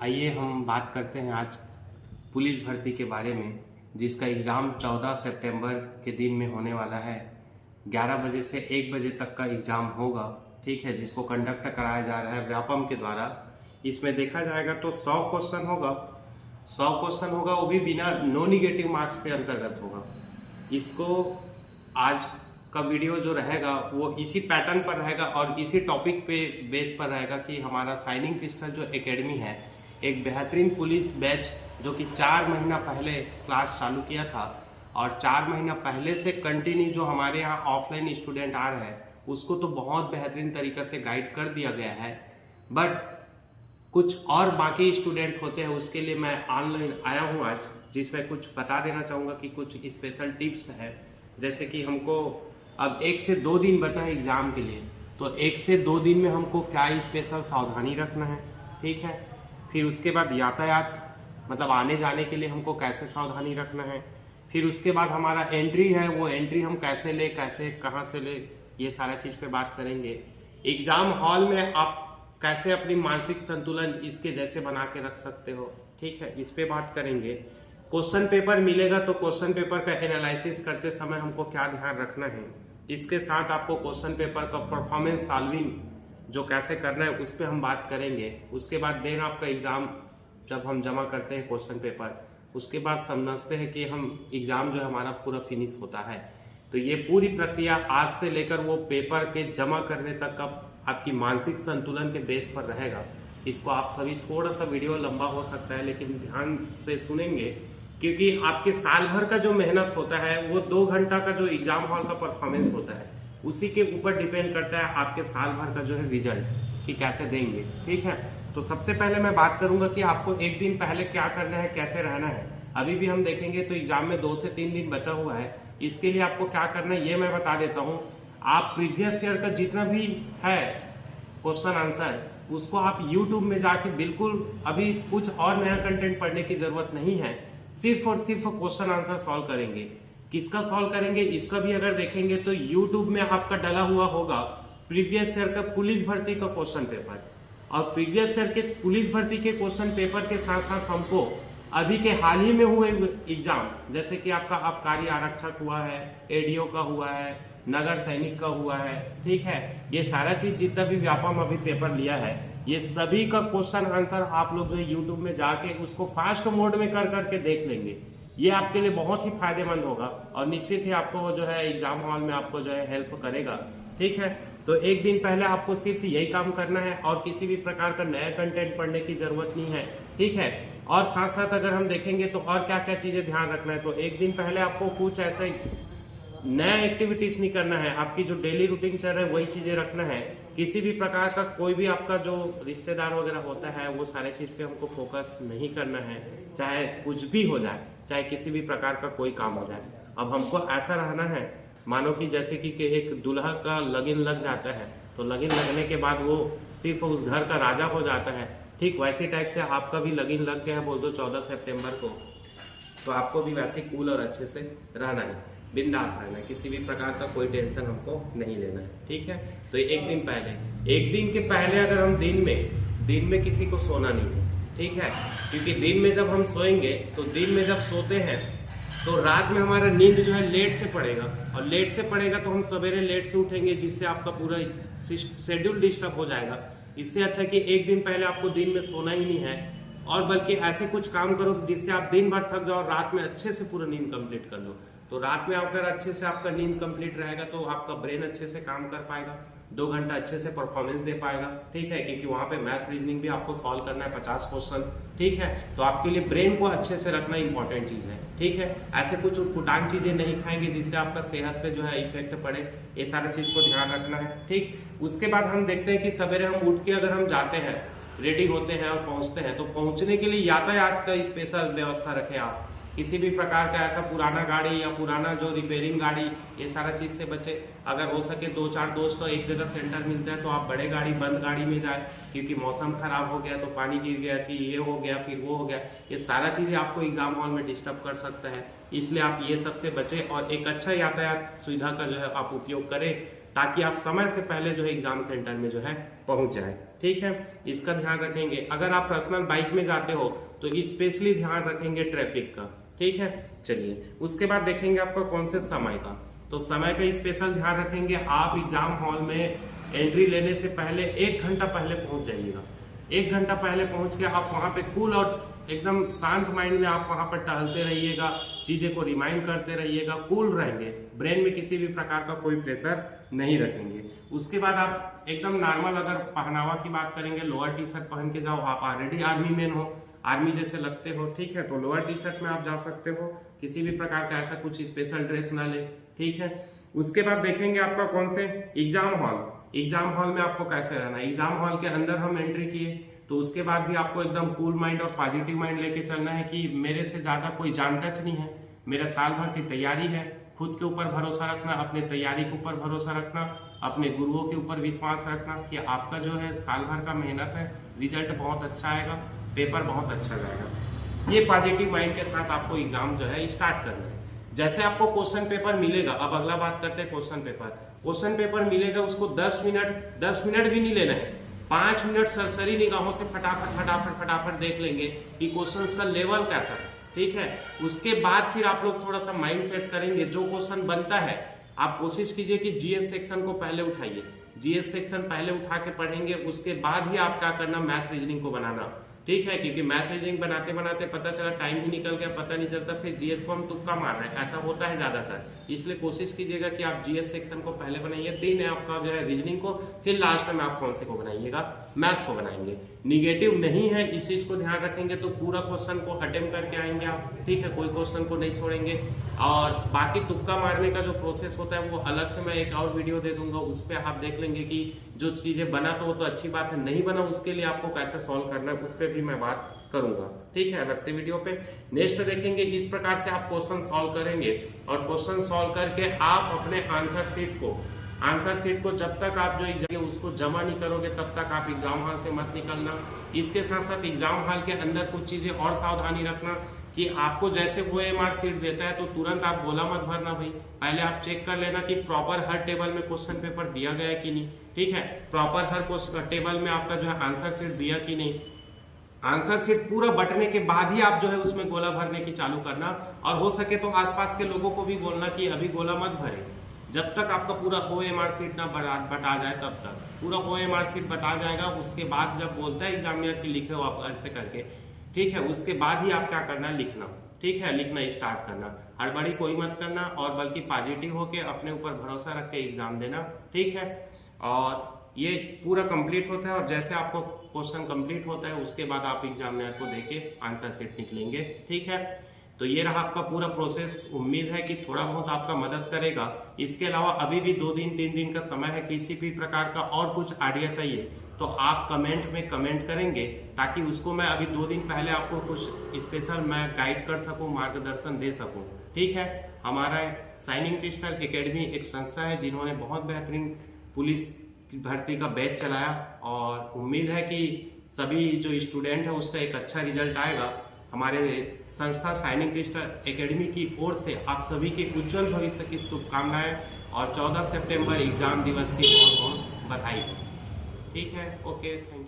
आइए हम बात करते हैं आज पुलिस भर्ती के बारे में, जिसका एग्ज़ाम 14 सितंबर के दिन में होने वाला है। 11 बजे से 1 बजे तक का एग्ज़ाम होगा, ठीक है, जिसको कंडक्ट कराया जा रहा है व्यापम के द्वारा। इसमें देखा जाएगा तो 100 क्वेश्चन होगा, 100 क्वेश्चन होगा, वो भी बिना नो निगेटिव मार्क्स के अंतर्गत होगा। इसको आज का वीडियो जो रहेगा वो इसी पैटर्न पर रहेगा और इसी टॉपिक पे बेस पर रहेगा कि हमारा शाइनिंग क्रिस्टल जो एकेडमी है, एक बेहतरीन पुलिस बैच जो कि 4 महीना पहले क्लास चालू किया था और 4 महीना पहले से कंटिन्यू जो हमारे यहाँ ऑफलाइन स्टूडेंट आ रहे हैं उसको तो बहुत बेहतरीन तरीक़े से गाइड कर दिया गया है। बट कुछ और बाकी स्टूडेंट होते हैं, उसके लिए मैं ऑनलाइन आया हूँ आज, जिसमें कुछ बता देना चाहूँगा कि कुछ स्पेशल टिप्स है। जैसे कि हमको अब 1 से 2 दिन बचा है एग्ज़ाम के लिए, तो 1 से 2 दिन में हमको क्या स्पेशल सावधानी रखना है, ठीक है। फिर उसके बाद यातायात मतलब आने जाने के लिए हमको कैसे सावधानी रखना है। फिर उसके बाद हमारा एंट्री है, वो एंट्री हम कैसे ले, कैसे कहाँ से ले, ये सारा चीज़ पे बात करेंगे। एग्ज़ाम हॉल में आप कैसे अपनी मानसिक संतुलन इसके जैसे बना के रख सकते हो, ठीक है, इस पे बात करेंगे। क्वेश्चन पेपर मिलेगा तो क्वेश्चन पेपर का एनालिसिस करते समय हमको क्या ध्यान रखना है, इसके साथ आपको क्वेश्चन पेपर का परफॉर्मेंस सॉल्विंग जो कैसे करना है उस पर हम बात करेंगे। उसके बाद देन आपका एग्ज़ाम जब हम जमा करते हैं क्वेश्चन पेपर, उसके बाद समझते हैं कि हम एग्ज़ाम जो है हमारा पूरा फिनिश होता है। तो ये पूरी प्रक्रिया आज से लेकर वो पेपर के जमा करने तक का आपकी मानसिक संतुलन के बेस पर रहेगा। इसको आप सभी थोड़ा सा वीडियो लंबा हो सकता है लेकिन ध्यान से सुनेंगे, क्योंकि आपके साल भर का जो मेहनत होता है वो 2 घंटा का जो एग्ज़ाम हॉल का परफॉर्मेंस होता है उसी के ऊपर डिपेंड करता है आपके साल भर का जो है रिजल्ट कि कैसे देंगे, ठीक है। तो सबसे पहले मैं बात करूंगा कि आपको 1 दिन पहले क्या करना है, कैसे रहना है। अभी भी हम देखेंगे तो एग्ज़ाम में 2 से 3 दिन बचा हुआ है। इसके लिए आपको क्या करना है ये मैं बता देता हूँ। आप प्रीवियस ईयर का जितना भी है क्वेश्चन आंसर उसको आप यूट्यूब में जाके बिल्कुल अभी कुछ और नया कंटेंट पढ़ने की ज़रूरत नहीं है, सिर्फ और सिर्फ क्वेश्चन आंसर सॉल्व करेंगे। किसका सॉल्व करेंगे इसका भी अगर देखेंगे तो यूट्यूब में आपका डला हुआ होगा प्रीवियस ईयर का पुलिस भर्ती का क्वेश्चन पेपर, और प्रीवियस ईयर के पुलिस भर्ती के क्वेश्चन पेपर के साथ साथ हमको अभी के हाल ही में हुए एग्जाम जैसे कि आपका आबकारी आरक्षक हुआ है, एडीओ का हुआ है, नगर सैनिक का हुआ है, ठीक है, ये सारा चीज जितना भी व्यापम अभी पेपर लिया है ये सभी का क्वेश्चन आंसर आप लोग जो है यूट्यूब में जाके उसको फास्ट मोड में कर करके देख लेंगे। ये आपके लिए बहुत ही फायदेमंद होगा और निश्चित ही आपको जो है एग्जाम हॉल में आपको जो है हेल्प करेगा, ठीक है। तो 1 दिन पहले आपको सिर्फ यही काम करना है और किसी भी प्रकार का नया कंटेंट पढ़ने की जरूरत नहीं है, ठीक है। और साथ साथ अगर हम देखेंगे तो और क्या क्या चीज़ें ध्यान रखना है, तो 1 दिन पहले आपको कुछ ऐसा नया एक्टिविटीज नहीं करना है, आपकी जो डेली रूटीन चल रहा है वही चीज़ें रखना है। किसी भी प्रकार का कोई भी आपका जो रिश्तेदार वगैरह होता है वो सारे चीज़ पे हमको फोकस नहीं करना है, चाहे कुछ भी हो जाए, चाहे किसी भी प्रकार का कोई काम हो जाए। अब हमको ऐसा रहना है मानो कि जैसे कि एक दूल्हा का लगन लग जाता है तो लगन लगने के बाद वो सिर्फ उस घर का राजा हो जाता है, ठीक वैसे टाइप से आपका भी लगन लग गया है बोल दो 14 सितंबर को, तो आपको भी वैसे कूल और अच्छे से रहना है, बिंदास रहना है, किसी भी प्रकार का कोई टेंशन हमको नहीं लेना है, ठीक है। तो 1 दिन पहले, 1 दिन के पहले अगर हम दिन में किसी को सोना नहीं है, ठीक है, क्योंकि दिन में जब हम सोएंगे तो दिन में जब सोते हैं तो रात में हमारा नींद जो है लेट से पड़ेगा और लेट से पड़ेगा तो हम सवेरे लेट से उठेंगे जिससे आपका पूरा शेड्यूल डिस्टर्ब हो जाएगा। इससे अच्छा कि 1 दिन पहले आपको दिन में सोना ही नहीं है और बल्कि ऐसे कुछ काम करो जिससे आप दिन भर थक जाओ और रात में अच्छे से पूरा नींद कंप्लीट कर लो। तो रात में अगर अच्छे से आपका नींद कंप्लीट रहेगा तो आपका ब्रेन अच्छे से काम कर पाएगा, 2 घंटा अच्छे से परफॉर्मेंस दे पाएगा, ठीक है, क्योंकि वहाँ पे मैथ्स रीजनिंग भी आपको सॉल्व करना है 50 क्वेश्चन, ठीक है। तो आपके लिए ब्रेन को अच्छे से रखना इंपॉर्टेंट चीज़ है, ठीक है। ऐसे कुछ उटपटांग चीज़ें नहीं खाएंगे जिससे आपका सेहत पे जो है इफेक्ट पड़े, ये सारा चीज़ को ध्यान रखना है, ठीक। उसके बाद हम देखते हैं कि सवेरे हम उठ के अगर हम जाते हैं, रेडी होते हैं और पहुँचते हैं, तो पहुँचने के लिए यातायात का स्पेशल व्यवस्था रखें आप। किसी भी प्रकार का ऐसा पुराना गाड़ी या पुराना जो रिपेयरिंग गाड़ी, ये सारा चीज़ से बचे। अगर हो सके 2-4 दोस्त तो एक जगह सेंटर मिलता है तो आप बड़े गाड़ी बंद गाड़ी में जाए, क्योंकि मौसम खराब हो गया तो पानी गिर गया कि ये हो गया फिर वो हो गया, ये सारा चीज़ें आपको एग्जाम हॉल में डिस्टर्ब कर सकता है। इसलिए आप ये सबसे बचें और एक अच्छा यातायात सुविधा का जो है आप उपयोग करें ताकि आप समय से पहले जो है एग्जाम सेंटर में जो है पहुँच जाए। ठीक है, इसका ध्यान रखेंगे। अगर आप पर्सनल बाइक में जाते हो तो स्पेशली ध्यान रखेंगे ट्रैफिक का, ठीक है। चलिए, उसके बाद देखेंगे आपका कौन से समय का, तो समय का स्पेशल ध्यान रखेंगे। आप एग्जाम हॉल में एंट्री लेने से पहले 1 घंटा पहले पहुंच जाइएगा। 1 घंटा पहले पहुंच के आप वहां पे कूल और एकदम शांत माइंड में आप वहां पर टहलते रहिएगा, चीजें को रिमाइंड करते रहिएगा, कूल रहेंगे, ब्रेन में किसी भी प्रकार का कोई प्रेशर नहीं रखेंगे। उसके बाद आप एकदम नॉर्मल, अगर पहनावा की बात करेंगे, लोअर टी शर्ट पहन के जाओ। आप ऑलरेडी आर्मी मैन हो, आर्मी जैसे लगते हो, ठीक है, तो लोअर टी शर्ट में आप जा सकते हो, किसी भी प्रकार का ऐसा कुछ स्पेशल ड्रेस ना ले, ठीक है। उसके बाद देखेंगे आपका कौन से एग्जाम हॉल। एग्जाम हॉल में आपको कैसे रहना है। एग्जाम हॉल के अंदर हम एंट्री किए तो उसके बाद भी आपको एकदम कूल माइंड और पॉजिटिव माइंड लेके चलना है कि मेरे से ज्यादा कोई जान टच नहीं है, मेरा साल भर की तैयारी है। खुद के ऊपर भरोसा रखना, अपने तैयारी के ऊपर भरोसा रखना, अपने गुरुओं के ऊपर विश्वास रखना कि आपका जो है साल भर का मेहनत है, रिजल्ट बहुत अच्छा आएगा, पेपर बहुत अच्छा जाएगा। ये पॉजिटिव माइंड के साथ आपको एग्जाम जो है स्टार्ट करना है। जैसे आपको क्वेश्चन पेपर मिलेगा, अब अगला बात करते हैं क्वेश्चन पेपर। क्वेश्चन पेपर मिलेगा, उसको 10 मिनट भी नहीं लेना है, 5 मिनट सरसरी निगाहों से फटाफट देख लेंगे कि क्वेश्चंस का लेवल कैसा है, ठीक है। उसके बाद फिर आप लोग थोड़ा सा माइंड सेट करेंगे। जो क्वेश्चन बनता है आप कोशिश कीजिए कि जीएस सेक्शन को पहले उठाइए, जीएस सेक्शन पहले उठा के पढ़ेंगे, उसके बाद ही आप क्या करना, मैथ्स रीजनिंग को बनाना, ठीक है। क्योंकि मैथ्स रीजनिंग बनाते बनाते पता चला टाइम ही निकल गया, पता नहीं चलता, फिर जीएस को हम तुक्का मार रहे हैं, ऐसा होता है ज्यादातर। इसलिए कोशिश कीजिएगा कि आप जीएस सेक्शन को पहले बनाइए, दिन है आपका जो है रीजनिंग को, फिर लास्ट में आप कौन से को बनाइएगा, मैथ्स को बनाएंगे। निगेटिव नहीं है, इस चीज को ध्यान रखेंगे तो पूरा क्वेश्चन को अटेम्प्ट करके आएंगे आप, ठीक है, कोई क्वेश्चन को नहीं छोड़ेंगे। और बाकी तुक्का मारने का जो प्रोसेस होता है वो अलग से मैं एक और वीडियो दे दूंगा, उस पर आप देख लेंगे कि जो चीजें बना तो वो तो अच्छी बात है, नहीं बना उसके लिए आपको कैसे सॉल्व करना है, उस पर भी मैं बात करूंगा, ठीक है, अलग से वीडियो पे। नेक्स्ट देखेंगे इस प्रकार से आप क्वेश्चन सॉल्व करेंगे, और क्वेश्चन सॉल्व करके आप अपने आंसर शीट को जब तक आप जो एग्जाम उसको जमा नहीं करोगे तब तक आप एग्जाम हॉल से मत निकलना। इसके साथ साथ एग्जाम हॉल के अंदर कुछ चीजें और सावधानी रखना कि आपको जैसे वो OMR शीट देता है तो तुरंत आप गोला मत भरना भाई, पहले आप चेक कर लेना कि प्रॉपर हर टेबल में क्वेश्चन पेपर दिया गया है कि नहीं, ठीक है, प्रॉपर हर टेबल में आपका जो है आंसर शीट दिया कि नहीं। आंसर शीट पूरा बटने के बाद ही आप जो है उसमें गोला भरने की चालू करना, और हो सके तो आसपास के लोगों को भी बोलना कि अभी गोला मत भरे, जब तक आपका पूरा OMR शीट ना बटा जाए तब तक। पूरा OMR शीट बता जाएगा, उसके बाद जब बोलता है एग्जामिनर की लिखे हो आप ऐसे करके, ठीक है, उसके बाद ही आप क्या करना, लिखना, ठीक है, लिखना स्टार्ट करना। हड़बड़ी कोई मत करना, और बल्कि पॉजिटिव होके अपने ऊपर भरोसा रख के एग्जाम देना, ठीक है। और ये पूरा कंप्लीट होता है, और जैसे आपको क्वेश्चन कंप्लीट होता है उसके बाद आप एग्जामिनर को देके आंसर शीट निकलेंगे, ठीक है। तो ये रहा आपका पूरा प्रोसेस। उम्मीद है कि थोड़ा बहुत आपका मदद करेगा। इसके अलावा अभी भी 2 दिन 3 दिन का समय है, किसी भी प्रकार का और कुछ आइडिया चाहिए तो आप कमेंट में कमेंट करेंगे, ताकि उसको मैं अभी 2 दिन पहले आपको कुछ स्पेशल मैं गाइड कर सकूं, मार्गदर्शन दे सकूं, ठीक है। हमारा शाइनिंग क्रिस्टल एकेडमी एक संस्था है जिन्होंने बहुत बेहतरीन पुलिस भर्ती का बैच चलाया, और उम्मीद है कि सभी जो स्टूडेंट है उसका एक अच्छा रिजल्ट आएगा। हमारे संस्था शाइनिंग क्रिस्टल एकेडमी की ओर से आप सभी के उज्जवल भविष्य की शुभकामनाएं, और 14 सितंबर एग्जाम दिवस की बहुत बहुत बधाई, ठीक है। Okay, thank you.